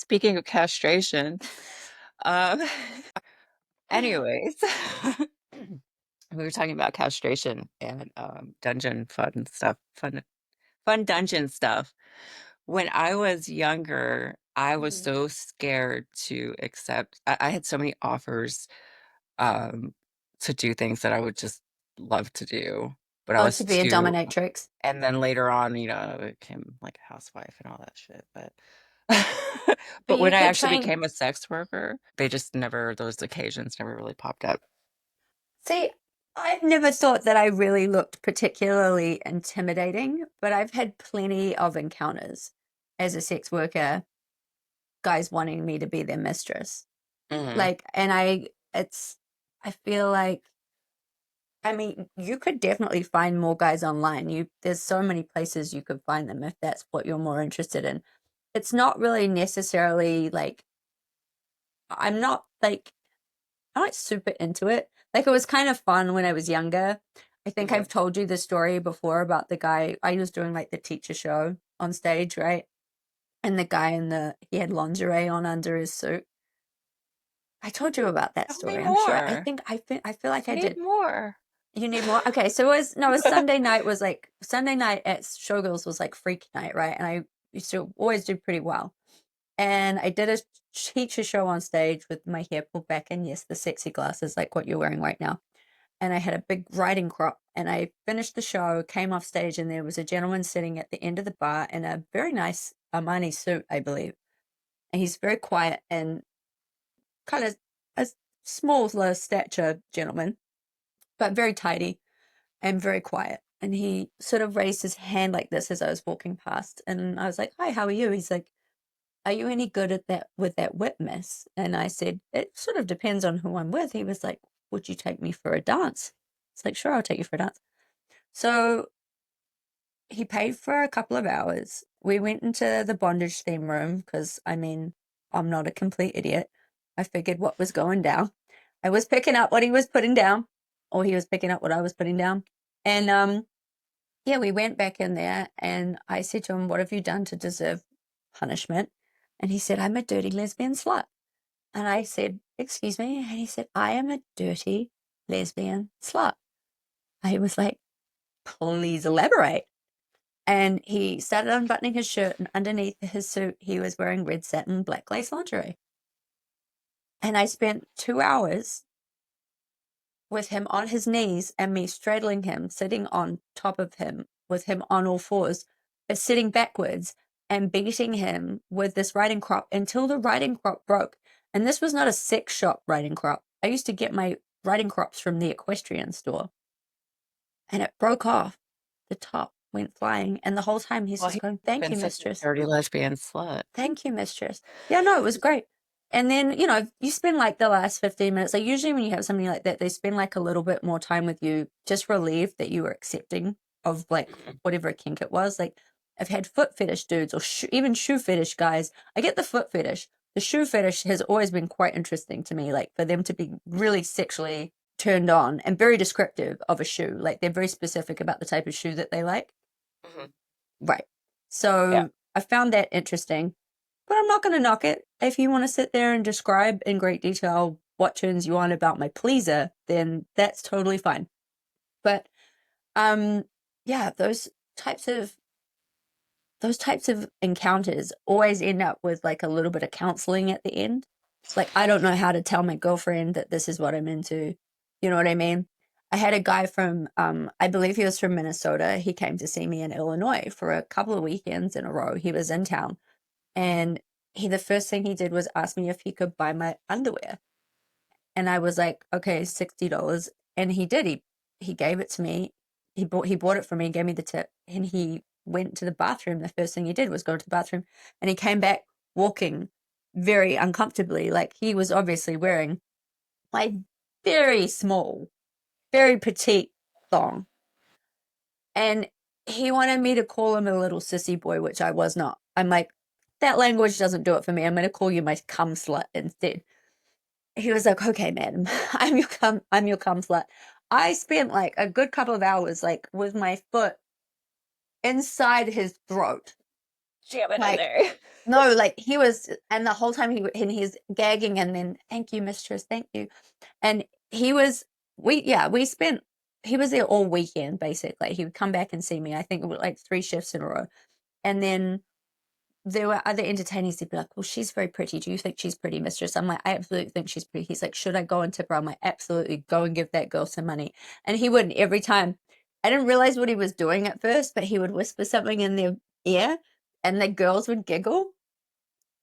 Speaking of castration, um, anyways, we were talking about castration and dungeon fun stuff, fun dungeon stuff. When I was younger, I was Mhm. so scared to accept. I had so many offers um, to do things that I would just love to do, but I Oh, was to be a too. dominatrix. And then later on, I became like a housewife and all that shit. But But but you when I could actually train. became a sex worker, they just never, those occasions never really popped up. See, I've never thought that I really looked particularly intimidating, but I've had plenty of encounters as a sex worker, guys wanting me to be their mistress. Hmm. Like, I feel like, I mean, you could definitely find more guys online. There's so many places you could find them if that's what you're more interested in. It's not really necessarily like, I'm not like I'm not super into it. Like it was kind of fun when I was younger. I think Hmm. I've told you the story before about the guy I was doing like the teacher show on stage, right? And the guy he had lingerie on under his suit. I told you about that Tell me story. I'm sure. more. I feel like I I need did. more. You need more? Okay, so it was no, it was Sunday night was like Sunday night at Showgirls was like freak night, right? And I used to always do pretty well. And I did a teacher show on stage with my hair pulled back and yes, the sexy glasses like what you're wearing right now. And I had a big riding crop. And I finished the show, came off stage, and there was a gentleman sitting at the end of the bar in a very nice Armani suit, I believe. And he's very quiet and kind of a small, low stature gentleman, but very tidy and very quiet. And he sort of raised his hand like this as I was walking past. And I was like, "Hi, how are you?" He's like, "Are you any good at that with that whip, miss?" And I said, "It sort of depends on who I'm with." He was like, "Would you take me for a dance?" It's like, "Sure, I'll take you for a dance." So he paid for a couple of hours. We went into the bondage theme room because, I mean, I'm not a complete idiot. I figured what was going down. I was picking up what he was putting down, or he was picking up what I was putting down. And yeah, we went back in there and I said to him, "What have you done to deserve punishment?" And he said, "I'm a dirty lesbian slut." And I said, "Excuse me?" And he said, "I am a dirty lesbian slut." I was like, "Please elaborate." And he started unbuttoning his shirt, and underneath his suit, he was wearing red satin, black lace lingerie. And I spent 2 hours with him on his knees and me straddling him, sitting on top of him with him on all fours, but sitting backwards and beating him with this riding crop until the riding crop broke. And this was not a sex shop riding crop. I used to get my riding crops from the equestrian store, and it broke off. The top went flying, and the whole time he's Well, just he's going, "Thank been you, such a mistress. dirty lesbian slut. Thank you, mistress." Yeah, no, it was great. And then, you spend like the last 15 minutes. Like, usually when you have something like that, they spend like a little bit more time with you, just relieved that you were accepting of like Mhm. whatever kink it was. Like, I've had foot fetish dudes or even shoe fetish guys. I get the foot fetish. The shoe fetish has always been quite interesting to me, like for them to be really sexually turned on and very descriptive of a shoe. Like, they're very specific about the type of shoe that they like. Mhm. Right. Yeah. So I found that interesting, but I'm not going to knock it. If you want to sit there and describe in great detail what turns you on about my pleaser, then that's totally fine. But um, yeah, types of those types of encounters always end up with like a little bit of counseling at the end. Like, I don't know how to tell my girlfriend that this is what I'm into. You know what I mean? I had a guy from, I believe he was from Minnesota. He came to see me in Illinois for a couple of weekends in a row. He was in town. And the first thing he did was ask me if he could buy my underwear. And I was like, okay, $60. And he did. He gave it to me. He bought it for me, gave me the tip, and he went to the bathroom. The first thing he did was go to the bathroom, and he came back walking very uncomfortably, like he was obviously wearing my very small, very petite thong. And he wanted me to call him a little sissy boy, which I was not. I'm like, that language doesn't do it for me. I'm going to call you my cum slut instead. He was like, "Okay, madam, I'm your cum slut." I spent like a good couple of hours, like with my foot inside his throat, Jam it in Like, there. no, like he was, and the whole time he's gagging, and then thank you, mistress, thank you, and he was we spent he was there all weekend basically. He would come back and see me. I think it was like 3 shifts in a row, and then there were other entertainers. They'd be like, "Well, she's very pretty. Do you think she's pretty, mistress?" I'm like, "I absolutely think she's pretty." He's like, "Should I go and tip her?" I'm like, "Absolutely, go and give that girl some money." And he would every time. I didn't realize what he was doing at first, but he would whisper something in their ear, and the girls would giggle.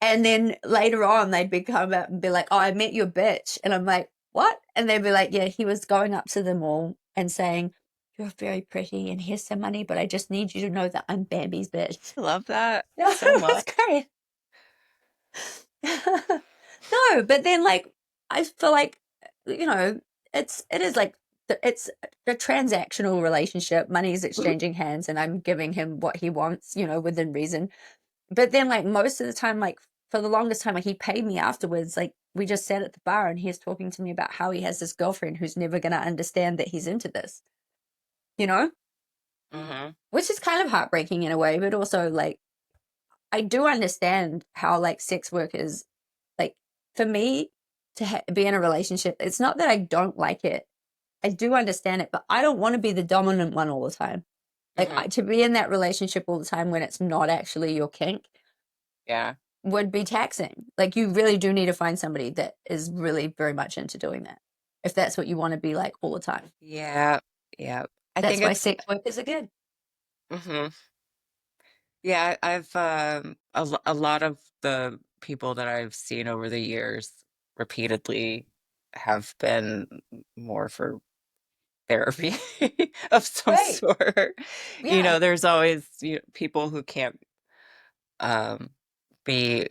And then later on, they'd be come up and be like, "Oh, I met your bitch," and I'm like, "What?" And they'd be like, "Yeah, he was going up to them all and saying, 'You're very pretty, and here's some money, but I just need you to know that I'm Bambi's bitch.'" I love that No, so it was much. great. No, but then like I feel like you know it is like it's a transactional relationship. Money is exchanging hands, and I'm giving him what he wants, within reason. But then like most of the time, like for the longest time, like he paid me afterwards. Like we just sat at the bar, and he's talking to me about how he has this girlfriend who's never gonna understand that he's into this, you know, Hmm. which is kind of heartbreaking in a way, but also like I do understand how like sex work is like for me to be in a relationship. It's not that I don't like it. I do understand it, but I don't want to be the dominant one all the time. Like Hmm. to be in that relationship all the time when it's not actually your kink Yeah. would be taxing. Like you really do need to find somebody that is really very much into doing that. If that's what you want to be like all the time. Yeah. Yeah. I That's think why it's, sex work is a good. hmm yeah, I've, a lot of the people that I've seen over the years repeatedly have been more for therapy of some Right. sort. Yeah. There's always people who can't um, be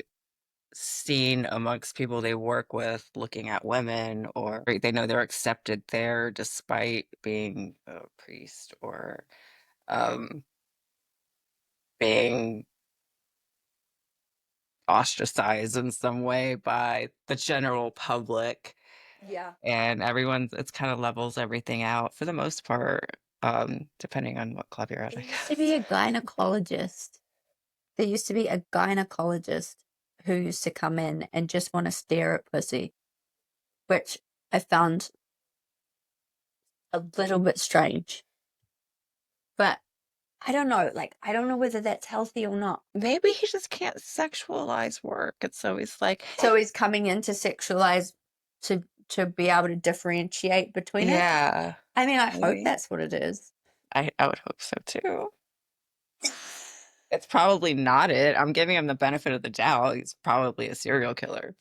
seen amongst people they work with looking at women, or they know they're accepted there despite being a priest or um, being ostracized in some way by the general public. Yeah. And it's kind of levels everything out for the most part, depending on what club you're at, There I used to be guess. a gynecologist. There used to be a gynecologist who used to come in and just want to stare at pussy, which I found a little bit strange. But I don't know. Like, I don't know whether that's healthy or not. Maybe he just can't sexualize work. And so he's like, So he's coming in to sexualize to be able to differentiate between it. yeah, I mean, I hope maybe. that's what it is. I would hope so too. It's probably not it. I'm giving him the benefit of the doubt. He's probably a serial killer.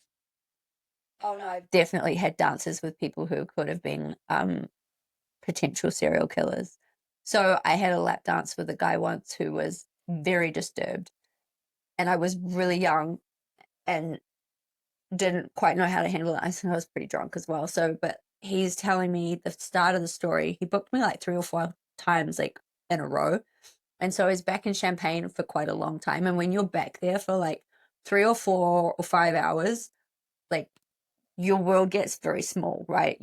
Oh no, I've definitely had dances with people who could have been potential serial killers. So I had a lap dance with a guy once who was very disturbed, and I was really young and didn't quite know how to handle it. I think I was pretty drunk as well. So, but he's telling me the start of the story. He booked me like 3 or 4 times, like in a row. And so he's back in Champagne for quite a long time. And when you're back there for like 3 or 4 or 5 hours, like your world gets very small, right?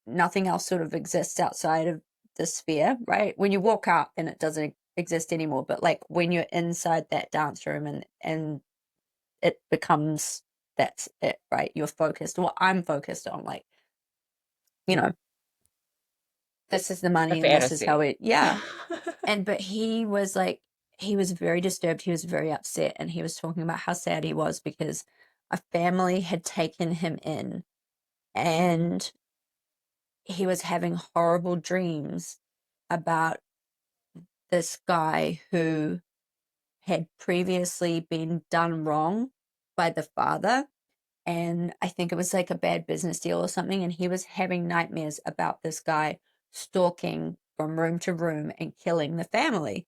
Nothing else sort of exists outside of the sphere, right? When you walk out, then it doesn't exist anymore. But like when you're inside that dance room and it becomes that's it, right? You're focused. Well, I'm focused on like, you know, this is the The money and this is how fantasy. it, yeah. And but he was like, he was very disturbed. He was very upset, and he was talking about how sad he was because a family had taken him in, and he was having horrible dreams about this guy who had previously been done wrong by the father, and I think it was like a bad business deal or something. And he was having nightmares about this guy stalking from room to room and killing the family.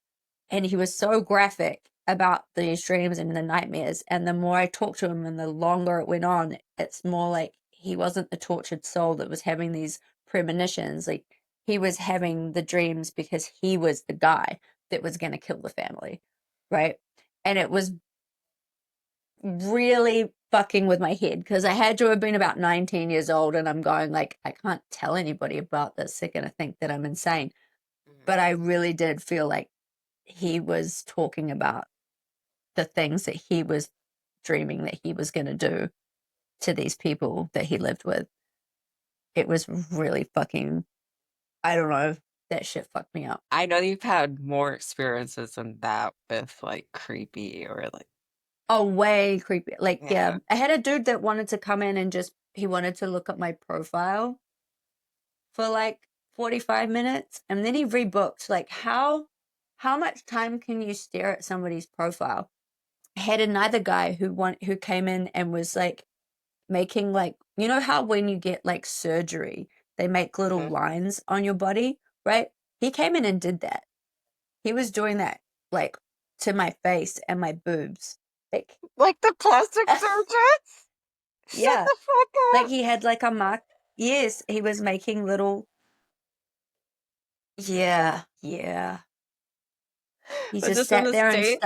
And he was so graphic about these dreams and the nightmares. And the more I talked to him and the longer it went on, it's more like he wasn't the tortured soul that was having these premonitions. Like he was having the dreams because he was the guy that was going to kill the family. Right. And it was really fucking with my head because I had to have been about 19 years old, and I'm going like I can't tell anybody about this. They're going to think that I'm insane. Mhm. But I really did feel like he was talking about the things that he was dreaming that he was going to do to these people that he lived with. It was really fucking, I don't know, that shit fucked me up. I know you've had more experiences than that with like creepy or like, Oh, way creepy. Like, yeah, yeah. I had a dude that wanted to come in and just, he wanted to look at my profile for like 45 minutes and then he rebooked. Like, how much time can you stare at somebody's profile? I had another guy who came in and was like making like, you know how when you get like surgery, they make little Mhm. lines on your body, right? He came in and did that. He was doing that like to my face and my boobs. Like, Like the plastic surgeon? Shut yeah, the fuck like up. he had like a mark. Yes, he was making little. Yeah, yeah. He Was just this in sat the there and States?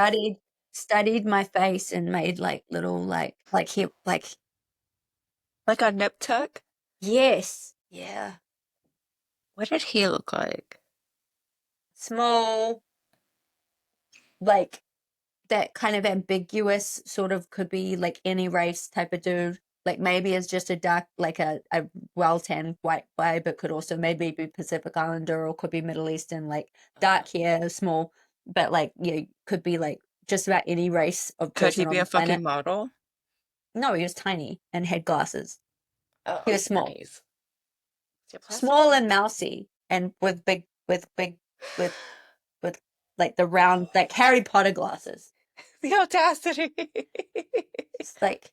studied my face and made like little like he like Like a nip tuck? yes, yeah, What did he look like? small, like that kind of ambiguous sort of could be like any race type of dude. Like maybe it's just a dark, like a well tanned white guy, but could also maybe be Pacific Islander or could be Middle Eastern, like dark hair, small, but like yeah, could be like just about any race of Could he person be on a the fucking planet. model? No, he was tiny and had glasses. He Oh, was small, nice. Is it plastic small and surgery? mousy, and with big with with like the round like Harry Potter glasses. The audacity. It's like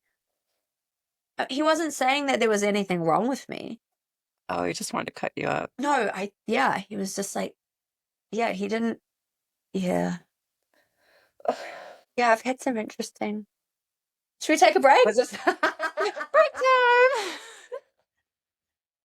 he wasn't saying that there was anything wrong with me. Oh, he just wanted to cut you up. No, yeah, he was just like, yeah, he didn't, yeah. Yeah, I've had some interesting. Should we take a break? Was this?